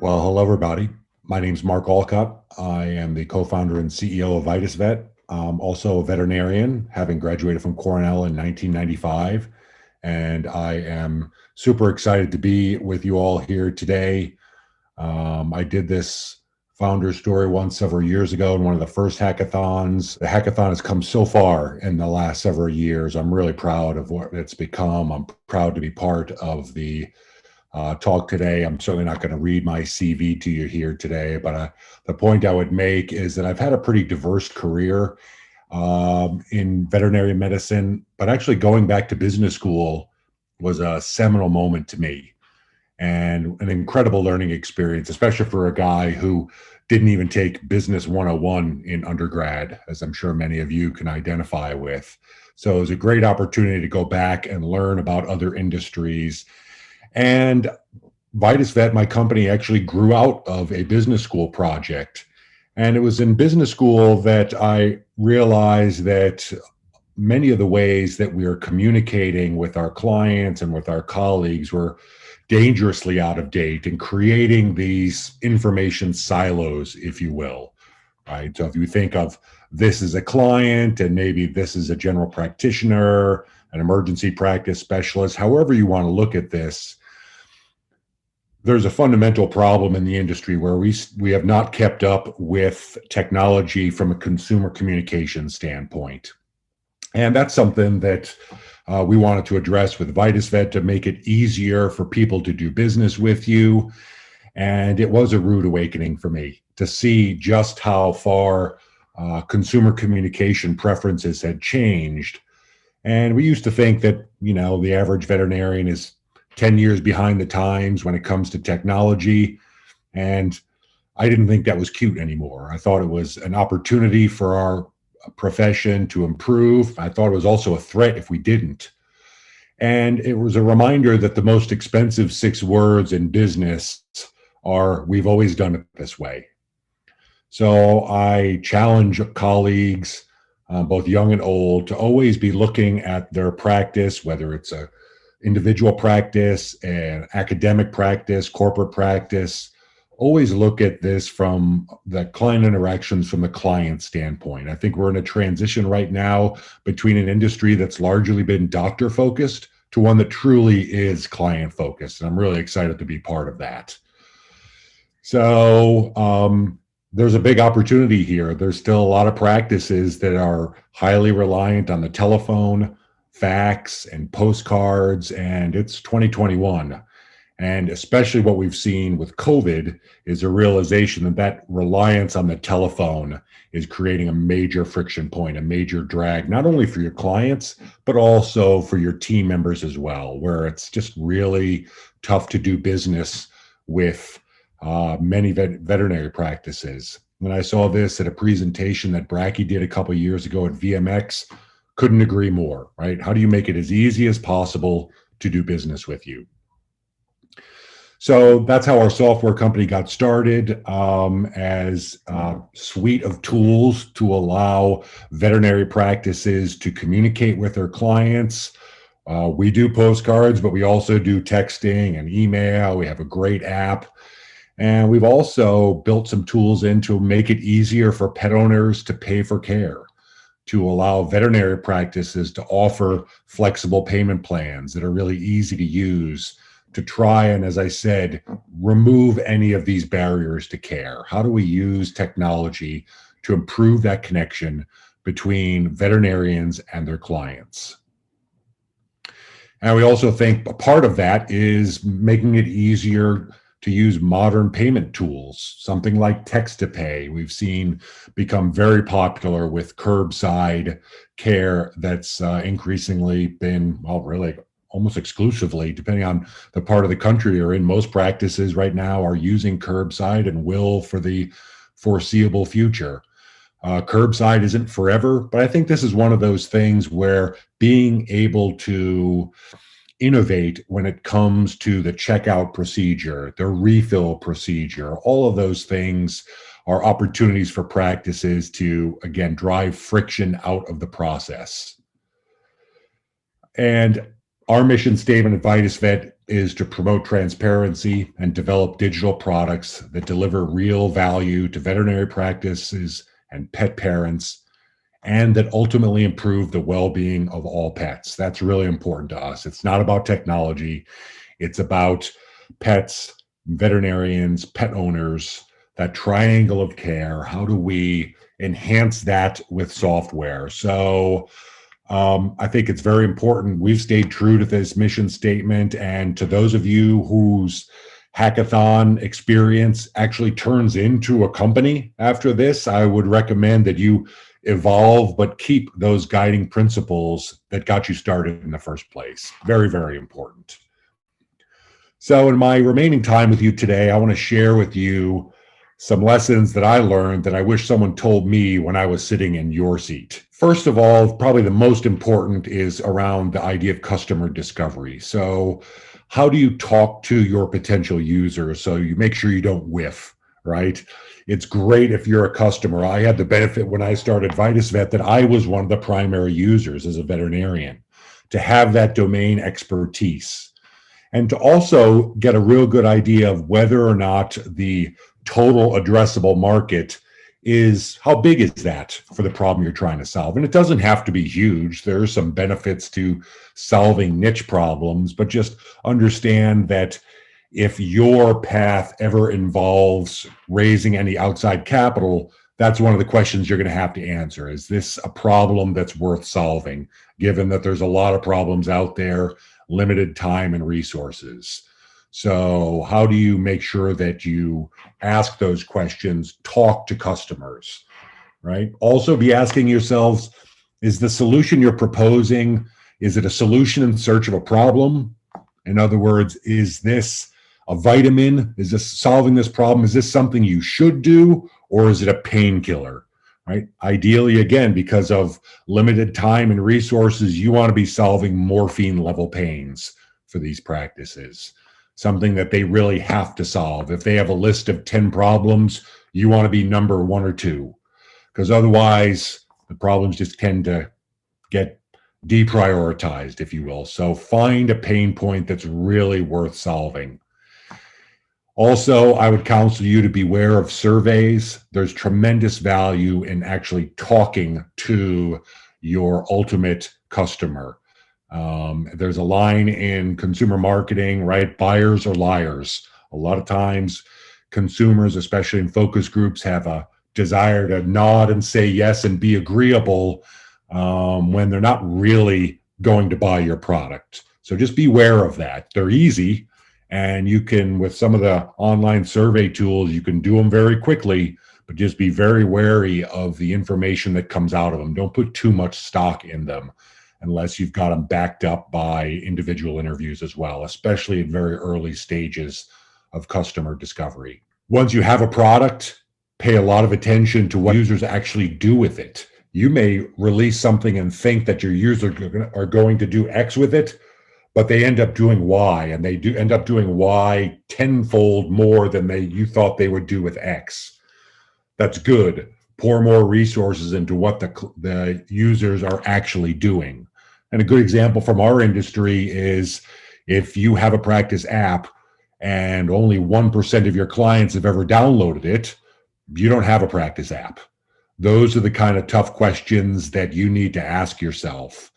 Well, hello, everybody. My name's Mark Olcott. I am the co-founder and CEO of VitusVet. I'm also a veterinarian, having graduated from Cornell in 1995. And I am super excited to be with you all here today. I did this founder story once several years ago in one of the first hackathons. The hackathon has come so far in the last several years. I'm really proud of what it's become. I'm proud to be part of the talk today. I'm certainly not going to read my CV to you here today, but the point I would make is that I've had a pretty diverse career in veterinary medicine, but actually going back to business school was a seminal moment to me and an incredible learning experience, especially for a guy who didn't even take Business 101 in undergrad, as I'm sure many of you can identify with. So it was a great opportunity to go back and learn about other industries. And VitusVet, my company, actually grew out of a business school project. And it was in business school that I realized that many of the ways that we are communicating with our clients and with our colleagues were dangerously out of date and creating these information silos, if you will. Right. So if you think of this as a client and maybe this is a general practitioner, an emergency practice specialist, however you want to look at this, there's a fundamental problem in the industry where we have not kept up with technology from a consumer communication standpoint. And that's something that we wanted to address with VitusVet to make it easier for people to do business with you. And it was a rude awakening for me to see just how far consumer communication preferences had changed. And we used to think that, the average veterinarian is 10 years behind the times when it comes to technology. And I didn't think that was cute anymore. I thought it was an opportunity for our profession to improve. I thought it was also a threat if we didn't. And it was a reminder that the most expensive 6 words in business are, we've always done it this way. So I challenge colleagues, both young and old, to always be looking at their practice, whether it's a individual practice, an academic practice, corporate practice. Always look at this from the client interactions from the client standpoint. I think we're in a transition right now between an industry that's largely been doctor focused to one that truly is client focused. And I'm really excited to be part of that. So there's a big opportunity here. There's still a lot of practices that are highly reliant on the telephone, fax, and postcards, and it's 2021. And especially what we've seen with COVID is a realization that reliance on the telephone is creating a major friction point, a major drag, not only for your clients, but also for your team members as well, where it's just really tough to do business with many veterinary practices. When I saw this at a presentation that Bracky did a couple of years ago at VMX, couldn't agree more, right? How do you make it as easy as possible to do business with you? So that's how our software company got started, as a suite of tools to allow veterinary practices to communicate with their clients. We do postcards, but we also do texting and email. We have a great app. And we've also built some tools in to make it easier for pet owners to pay for care, to allow veterinary practices to offer flexible payment plans that are really easy to use, to try and, as I said, remove any of these barriers to care. How do we use technology to improve that connection between veterinarians and their clients? And we also think a part of that is making it easier to use modern payment tools, something like text to pay. We've seen become very popular with curbside care that's increasingly been, well, really almost exclusively, depending on the part of the country you're in. Most practices right now are using curbside and will for the foreseeable future. Curbside isn't forever, but I think this is one of those things where being able to innovate when it comes to the checkout procedure, the refill procedure, all of those things are opportunities for practices to, again, drive friction out of the process. And our mission statement at VitusVet is to promote transparency and develop digital products that deliver real value to veterinary practices and pet parents, and that ultimately improve the well-being of all pets. That's really important to us. It's not about technology. It's about pets, veterinarians, pet owners, that triangle of care. How do we enhance that with software? So I think it's very important. We've stayed true to this mission statement. And to those of you whose hackathon experience actually turns into a company after this, I would recommend that you evolve, but keep those guiding principles that got you started in the first place. Very, very important. So in my remaining time with you today, I want to share with you some lessons that I learned that I wish someone told me when I was sitting in your seat. First of all, probably the most important is around the idea of customer discovery. So how do you talk to your potential users so you make sure you don't whiff, right? It's great if you're a customer. I had the benefit when I started VitusVet that I was one of the primary users as a veterinarian, to have that domain expertise and to also get a real good idea of whether or not the total addressable market is, how big is that for the problem you're trying to solve? And it doesn't have to be huge. There are some benefits to solving niche problems, but just understand that if your path ever involves raising any outside capital, that's one of the questions you're going to have to answer. Is this a problem that's worth solving, given that there's a lot of problems out there, limited time and resources? So how do you make sure that you ask those questions, talk to customers, right? Also be asking yourselves, is the solution you're proposing, is it a solution in search of a problem? In other words, is this a vitamin? Is this solving this problem? Is this something you should do, or is it a painkiller, right? Ideally, again, because of limited time and resources, you want to be solving morphine level pains for these practices, something that they really have to solve. If they have a list of 10 problems, you want to be number 1 or 2, because otherwise the problems just tend to get deprioritized, if you will. So find a pain point that's really worth solving. Also, I would counsel you to beware of surveys. There's tremendous value in actually talking to your ultimate customer. There's a line in consumer marketing, right? Buyers are liars. A lot of times consumers, especially in focus groups, have a desire to nod and say yes and be agreeable when they're not really going to buy your product. So just beware of that. They're easy, and you can, with some of the online survey tools, you can do them very quickly, but just be very wary of the information that comes out of them. Don't put too much stock in them unless you've got them backed up by individual interviews as well, especially in very early stages of customer discovery. Once you have a product, pay a lot of attention to what users actually do with it. You may release something and think that your users are going to do X with it, but they end up doing Y, and they do end up doing Y tenfold more than you thought they would do with X. That's good. Pour more resources into what the users are actually doing. And a good example from our industry is if you have a practice app and only 1% of your clients have ever downloaded it, you don't have a practice app. Those are the kind of tough questions that you need to ask yourself,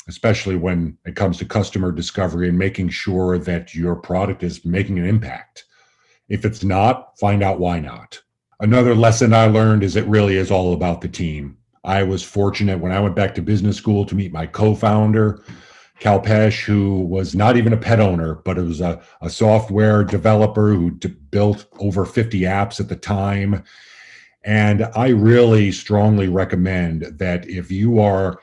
especially when it comes to customer discovery and making sure that your product is making an impact. If it's not, find out why not. Another lesson I learned is it really is all about the team. I was fortunate when I went back to business school to meet my co-founder, Cal Pesh, who was not even a pet owner, but it was a software developer who built over 50 apps at the time. And I really strongly recommend that if you are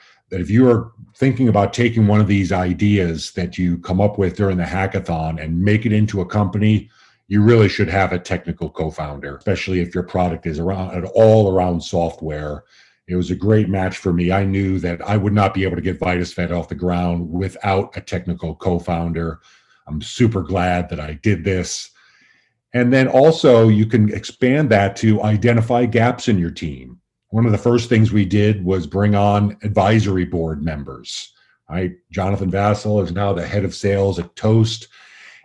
thinking about taking one of these ideas that you come up with during the hackathon and make it into a company, you really should have a technical co-founder, especially if your product is all around software. It was a great match for me. I knew that I would not be able to get VitusVet off the ground without a technical co-founder. I'm super glad that I did this. And then also you can expand that to identify gaps in your team. One of the first things we did was bring on advisory board members. Jonathan Vassell is now the head of sales at Toast.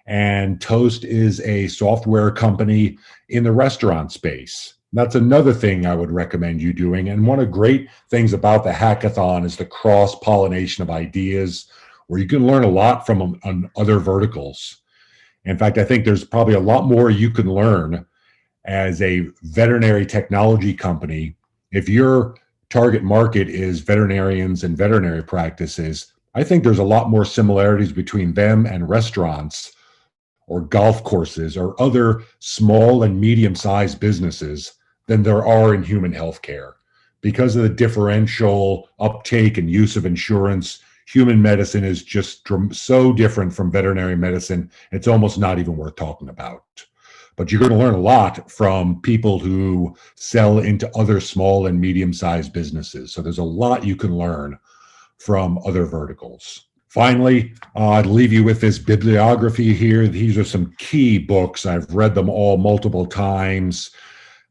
And Toast is a software company in the restaurant space. That's another thing I would recommend you doing. And one of the great things about the hackathon is the cross-pollination of ideas, where you can learn a lot from them on other verticals. In fact, I think there's probably a lot more you can learn as a veterinary technology company. If your target market is veterinarians and veterinary practices, I think there's a lot more similarities between them and restaurants or golf courses or other small and medium-sized businesses than there are in human healthcare. Because of the differential uptake and use of insurance, human medicine is just so different from veterinary medicine, it's almost not even worth talking about. But you're going to learn a lot from people who sell into other small and medium-sized businesses. So there's a lot you can learn from other verticals. Finally, I'd leave you with this bibliography here. These are some key books. I've read them all multiple times.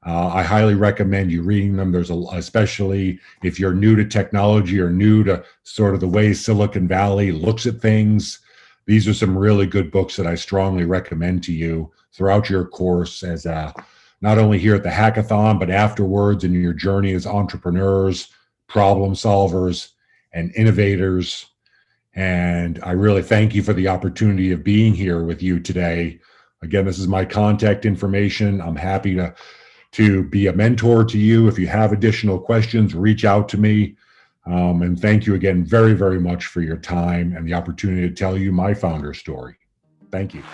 I highly recommend you reading them. Especially if you're new to technology or new to sort of the way Silicon Valley looks at things. These are some really good books that I strongly recommend to you throughout your course, as not only here at the hackathon, but afterwards in your journey as entrepreneurs, problem solvers, and innovators. And I really thank you for the opportunity of being here with you today. Again, this is my contact information. I'm happy to be a mentor to you. If you have additional questions, reach out to me. And thank you again very, very much for your time and the opportunity to tell you my founder story. Thank you.